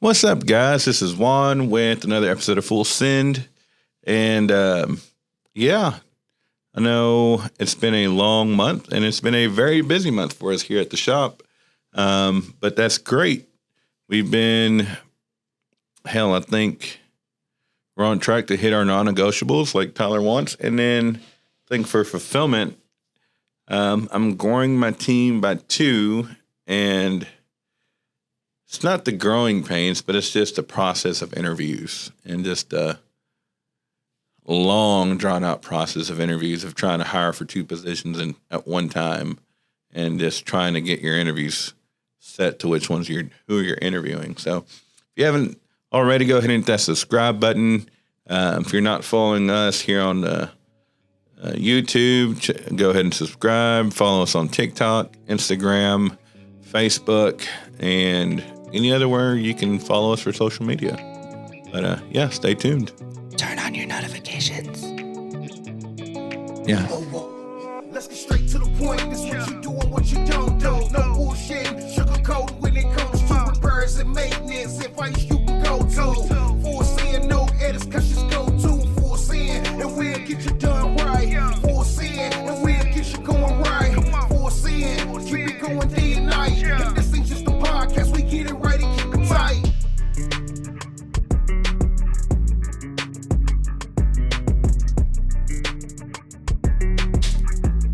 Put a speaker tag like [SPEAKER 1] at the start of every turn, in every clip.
[SPEAKER 1] What's up, guys? This is Juan with another episode of Full Send. And yeah, I know it's been a long month and it's been a very busy month for us here at the shop. But that's great. We've been, I think we're on track to hit our non-negotiables like Tyler wants. And then I think for fulfillment, I'm growing my team by 2, and it's not the growing pains, but it's just the process of interviews and just a long, drawn-out process of interviews of trying to hire for 2 positions at one time, and just trying to get your interviews set to which ones who you're interviewing. So if you haven't already, go ahead and hit that subscribe button. If you're not following us here on YouTube, go ahead and subscribe. Follow us on TikTok, Instagram, Facebook, and any other where you can follow us for social media. But yeah, stay tuned.
[SPEAKER 2] Turn on your notifications.
[SPEAKER 1] Yeah.
[SPEAKER 3] Let's get straight to the point. This what you do and what you don't do. No bullshit, sugarcoat when it comes to repairs and maintenance. Advice you can go to. Full sin, no edits, cause just go to full sin, and we'll get you done right. Full sin, and we'll get you going right. Full sin, keep it going day and night. And this ain't just a podcast, we get it right and keep it tight.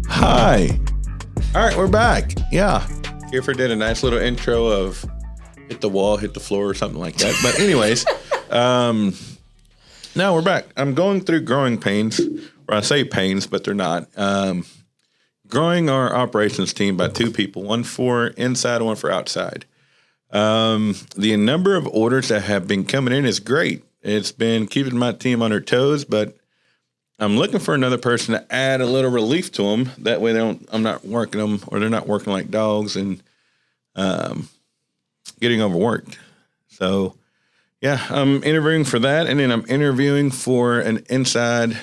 [SPEAKER 1] Hi. All right, we're back. Yeah. Gifford did a nice little intro of hit the wall, hit the floor, or something like that. But anyways, now we're back. I'm going through growing pains, or I say pains, but they're not. Growing our operations team by 2 people, one for inside, one for outside. The number of orders that have been coming in is great. It's been keeping my team on their toes, but I'm looking for another person to add a little relief to them. That way I'm not working them, or they're not working like dogs and getting overworked. So yeah, I'm interviewing for that. And then I'm interviewing for an inside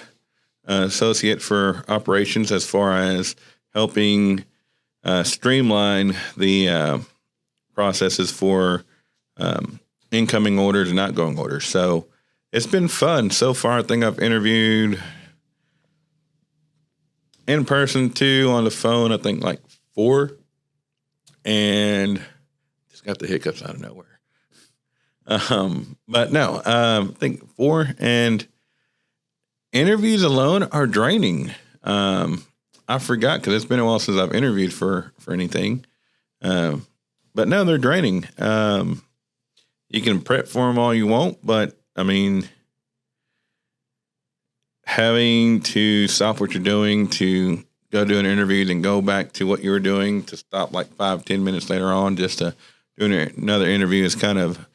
[SPEAKER 1] associate for operations, as far as helping streamline the processes for incoming orders and outgoing orders. So it's been fun so far. I think I've interviewed in person 2, on the phone I think like 4, and just got the hiccups out of nowhere. But no, I think 4, and interviews alone are draining. I forgot, because it's been a while since I've interviewed for anything. But no, they're draining. You can prep for them all you want, but I mean, having to stop what you're doing to go do an interview, then go back to what you were doing, to stop like 5-10 minutes later on just to do another interview is kind of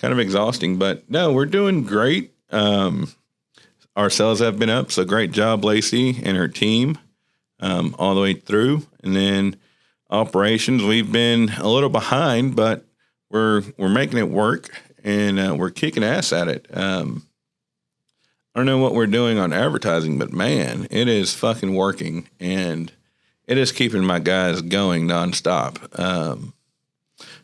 [SPEAKER 1] exhausting. But no, we're doing great. Our sales have been up, so great job, Lacey and her team, all the way through. And then operations, we've been a little behind, but we're making it work, and we're kicking ass at it. I don't know what we're doing on advertising, but man, it is fucking working, and it is keeping my guys going nonstop,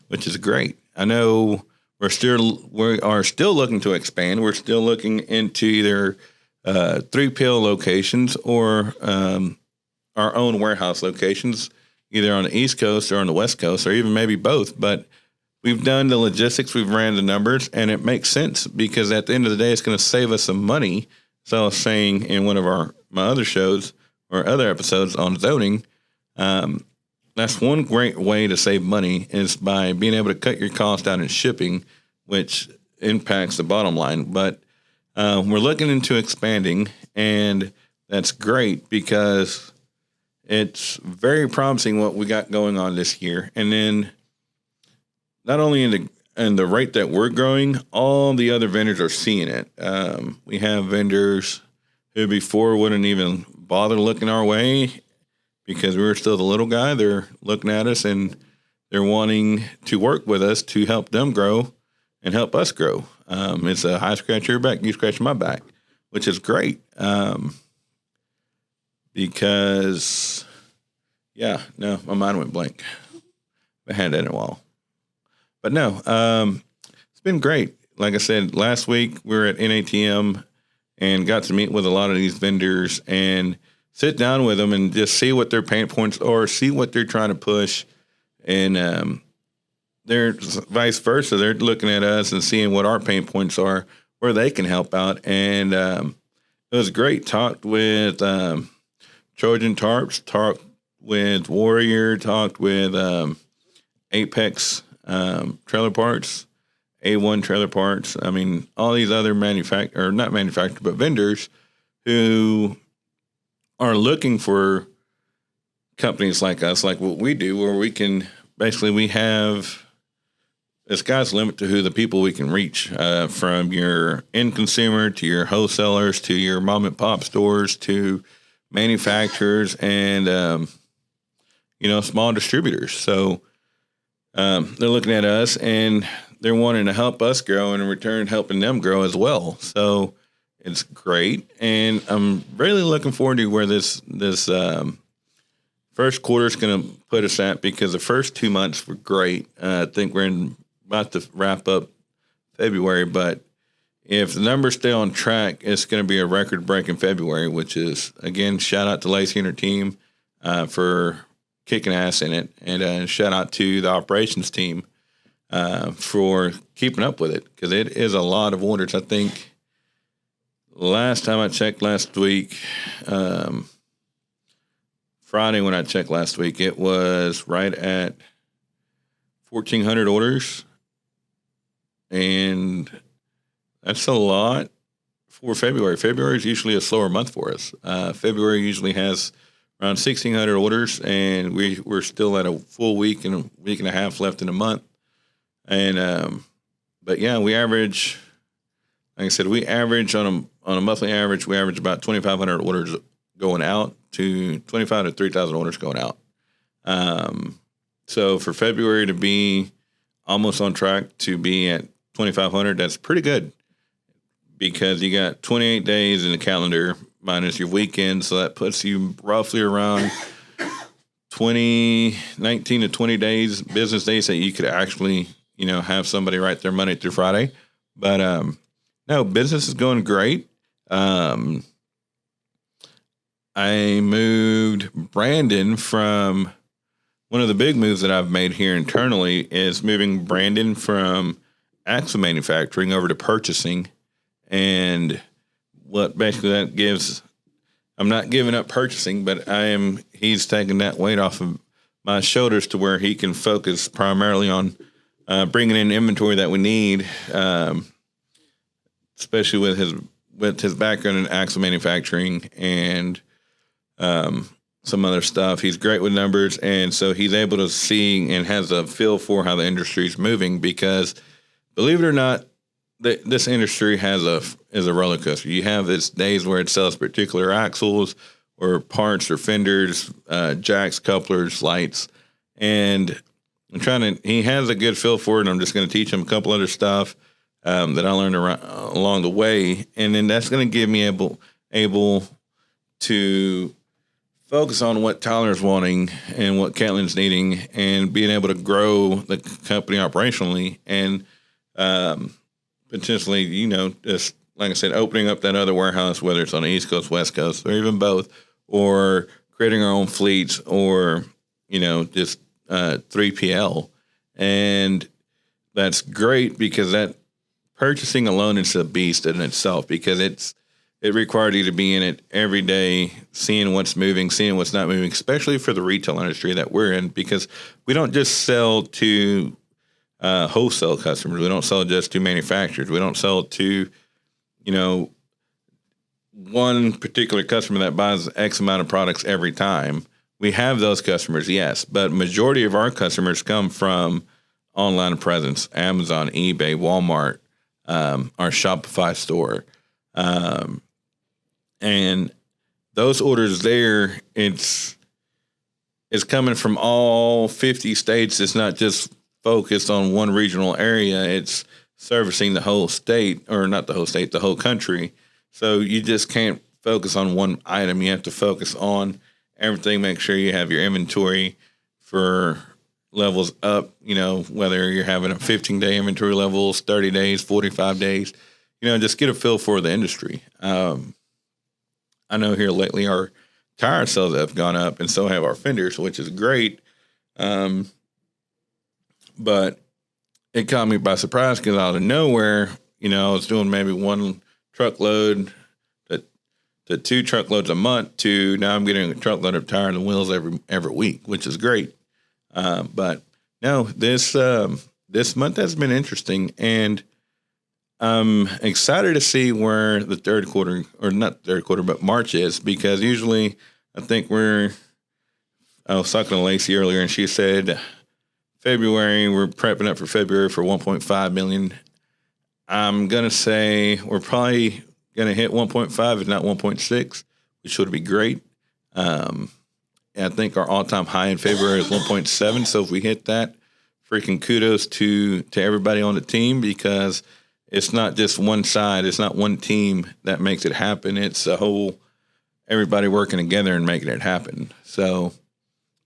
[SPEAKER 1] which is great. I know we are still looking to expand. We're still looking into either 3PL locations or our own warehouse locations, either on the East Coast or on the West Coast, or even maybe both. But we've done the logistics, we've ran the numbers, and it makes sense, because at the end of the day, it's going to save us some money. So I was saying in one of my other shows or other episodes on zoning, that's one great way to save money, is by being able to cut your cost down in shipping, which impacts the bottom line. But we're looking into expanding, and that's great, because it's very promising what we got going on this year. And then not only in the rate that we're growing, all the other vendors are seeing it. We have vendors who before wouldn't even bother looking our way because we were still the little guy. They're looking at us, and they're wanting to work with us to help them grow and help us grow. It's a I scratch your back, you scratch my back, which is great. Because, yeah, no, my mind went blank. I had that in a while. But no, been great. Like I said, last week we were at NATM and got to meet with a lot of these vendors and sit down with them and just see what their pain points are, see what they're trying to push. And they're vice versa. They're looking at us and seeing what our pain points are, where they can help out. And it was great. Talked with Trojan Tarps, talked with Warrior, talked with Apex Trailer Parts, A1 Trailer Parts. I mean, all these other not manufacturers, but vendors who are looking for companies like us, like what we do, where we can basically, we have the sky's the limit to who the people we can reach, from your end consumer to your wholesalers to your mom and pop stores to manufacturers and, small distributors. So they're looking at us and they're wanting to help us grow and in return helping them grow as well. So it's great. And I'm really looking forward to where this first quarter is going to put us at, because the first 2 months were great. I think we're about to wrap up February, but if the numbers stay on track, it's going to be a record-breaking February, which is, again, shout out to Lacey and her team for kicking ass in it, and shout out to the operations team for keeping up with it, because it is a lot of orders. I think last time I checked last week, Friday when I checked last week, it was right at 1,400 orders, and that's a lot for February. February is usually a slower month for us. February usually has around 1,600 orders, and we're still at a full week and a week and a half left in a month. And but yeah, we average, like I said, we average on a monthly average, we average about 2,500 orders going out to 25 to 3,000 orders going out. So for February to be almost on track to be at 2,500, that's pretty good, because you got 28 days in the calendar minus your weekend. So that puts you roughly around 19 to 20 days, business days that you could actually, have somebody write their Monday through Friday. But no, business is going great. I moved Brandon from, one of the big moves that I've made here internally is moving Brandon from axle manufacturing over to purchasing. And what basically that gives, I'm not giving up purchasing, but he's taking that weight off of my shoulders to where he can focus primarily on bringing in inventory that we need, especially with his background in axle manufacturing and some other stuff. He's great with numbers, and so he's able to see and has a feel for how the industry is moving, because believe it or not, this industry is a roller coaster. You have its days where it sells particular axles or parts or fenders, jacks, couplers, lights, and he has a good feel for it, and I'm just going to teach him a couple other stuff that I learned along the way, and then that's going to give me able to focus on what Tyler's wanting and what Caitlin's needing, and being able to grow the company operationally, and potentially, just like I said, opening up that other warehouse, whether it's on the East Coast, West Coast, or even both, or creating our own fleets, or, just 3PL. And that's great, because that purchasing alone is a beast in itself, because it required you to be in it every day, seeing what's moving, seeing what's not moving, especially for the retail industry that we're in, because we don't just sell to wholesale customers. We don't sell just to manufacturers. We don't sell to, one particular customer that buys X amount of products every time. We have those customers, yes, but majority of our customers come from online presence, Amazon, eBay, Walmart, our Shopify store. And those orders there, it's coming from all 50 states. It's not just focused on one regional area. It's servicing the whole state, or not the whole state, the whole country. So you just can't focus on one item. You have to focus on everything. Make sure you have your inventory for, levels up, whether you're having a 15-day inventory levels, 30 days, 45 days, just get a feel for the industry. I know here lately our tire sales have gone up and so have our fenders, which is great. But it caught me by surprise because out of nowhere, I was doing maybe 1 truckload to 2 truckloads a month to now I'm getting a truckload of tires and wheels every week, which is great. But no, this month has been interesting, and I'm excited to see where the third quarter, or not third quarter, but March is, because usually I think I was talking to Lacey earlier, and she said February, we're prepping up for February for 1.5 million. I'm going to say we're probably going to hit 1.5, if not 1.6, which would be great. I think our all-time high in February is 1.7. So if we hit that, freaking kudos to everybody on the team, because it's not just one side. It's not one team that makes it happen. It's everybody working together and making it happen. So,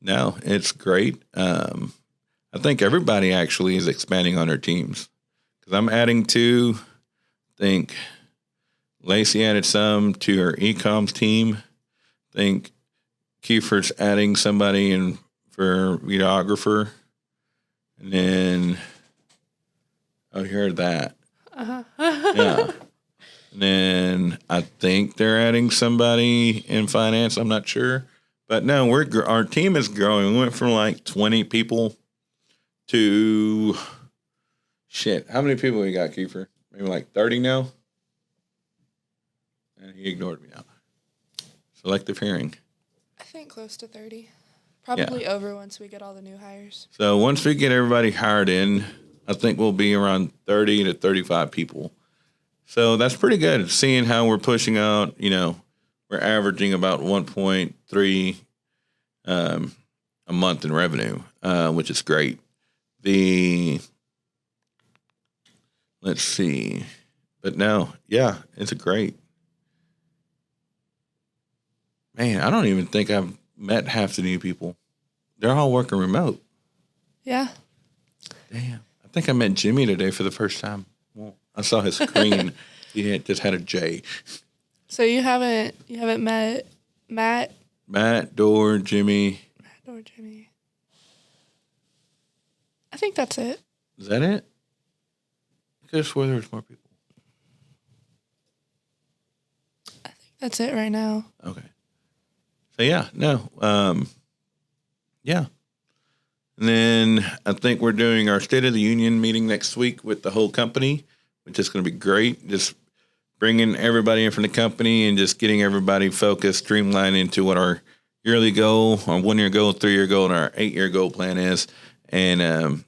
[SPEAKER 1] no, it's great. I think everybody actually is expanding on their teams, because I'm adding 2. I think Lacey added some to her e-coms team. I think Kiefer's adding somebody in for videographer. And then, you heard that.
[SPEAKER 4] Uh-huh.
[SPEAKER 1] Yeah. And then I think they're adding somebody in finance. I'm not sure. But no, our team is growing. We went from like 20 people to, how many people we got, Kiefer? Maybe like 30 now? And he ignored me now. Selective hearing.
[SPEAKER 4] I think close to 30. Probably over once we get all the new hires.
[SPEAKER 1] So once we get everybody hired in, I think we'll be around 30 to 35 people. So that's pretty good, seeing how we're pushing out. We're averaging about 1.3 a month in revenue, which is great. Let's see. But no, it's great. Man, I don't even think I've met half the new people. They're all working remote.
[SPEAKER 4] Yeah.
[SPEAKER 1] Damn. I think I met Jimmy today for the first time. Well, I saw his screen. He just had a J.
[SPEAKER 4] So you haven't met Matt?
[SPEAKER 1] Matt, Door, Jimmy.
[SPEAKER 4] I think that's it.
[SPEAKER 1] Is that it? I could have swore there was more people.
[SPEAKER 4] I think that's it right now.
[SPEAKER 1] Okay. So yeah. And then I think we're doing our State of the Union meeting next week with the whole company, which is going to be great. Just bringing everybody in from the company and just getting everybody focused, streamlined into what our yearly goal, our 1-year goal, 3-year goal, and our 8-year goal plan is, and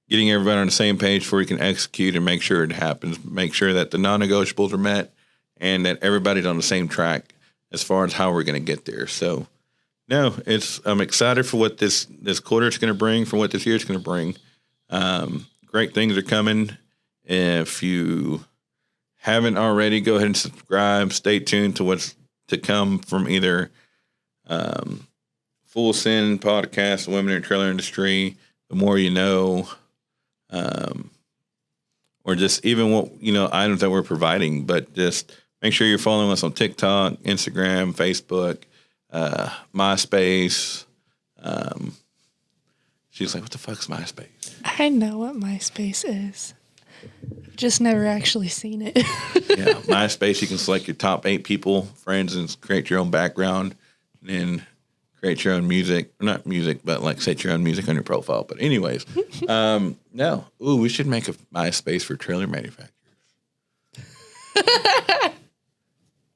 [SPEAKER 1] getting everybody on the same page before we can execute and make sure it happens, make sure that the non-negotiables are met, and that everybody's on the same track as far as how we're going to get there. So, no, I'm excited for what this quarter is going to bring, for what this year is going to bring. Great things are coming. If you haven't already, go ahead and subscribe. Stay tuned to what's to come from either Full Send Podcast, Women in the Trailer Industry, The More You Know, or just even what, items that we're providing. But just make sure you're following us on TikTok, Instagram, Facebook, MySpace. She's like, what the fuck's MySpace?
[SPEAKER 4] I know what MySpace is. Just never actually seen it.
[SPEAKER 1] Yeah, MySpace, you can select your top 8 people, friends, and create your own background, and then create your own music. Not music, but like set your own music on your profile. But anyways, no. Ooh, we should make a MySpace for trailer manufacturers.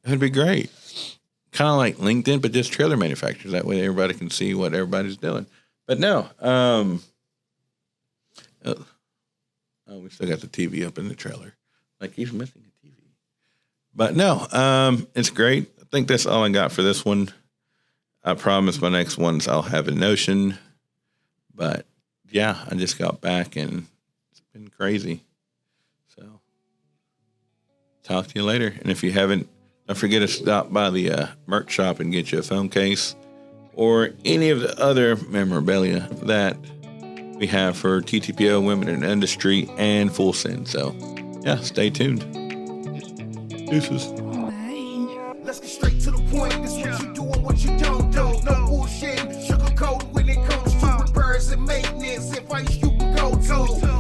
[SPEAKER 1] That'd be great. Kind of like LinkedIn, but just trailer manufacturers. That way everybody can see what everybody's doing. But no, we still got the TV up in the trailer. Like, he's missing a TV. But no, it's great. I think that's all I got for this one. I promise my next ones I'll have a Notion. But yeah, I just got back and it's been crazy. So talk to you later. And if you haven't, don't forget to stop by the merch shop and get you a phone case or any of the other memorabilia that we have for TTPO, Women in Industry, and Full Send. So, yeah, stay tuned. Deuces.
[SPEAKER 4] Bye.
[SPEAKER 3] Let's get straight to the point. This what you do and what you don't do. No bullshit, sugarcoat when it comes to repairs and maintenance. Advice you can go to.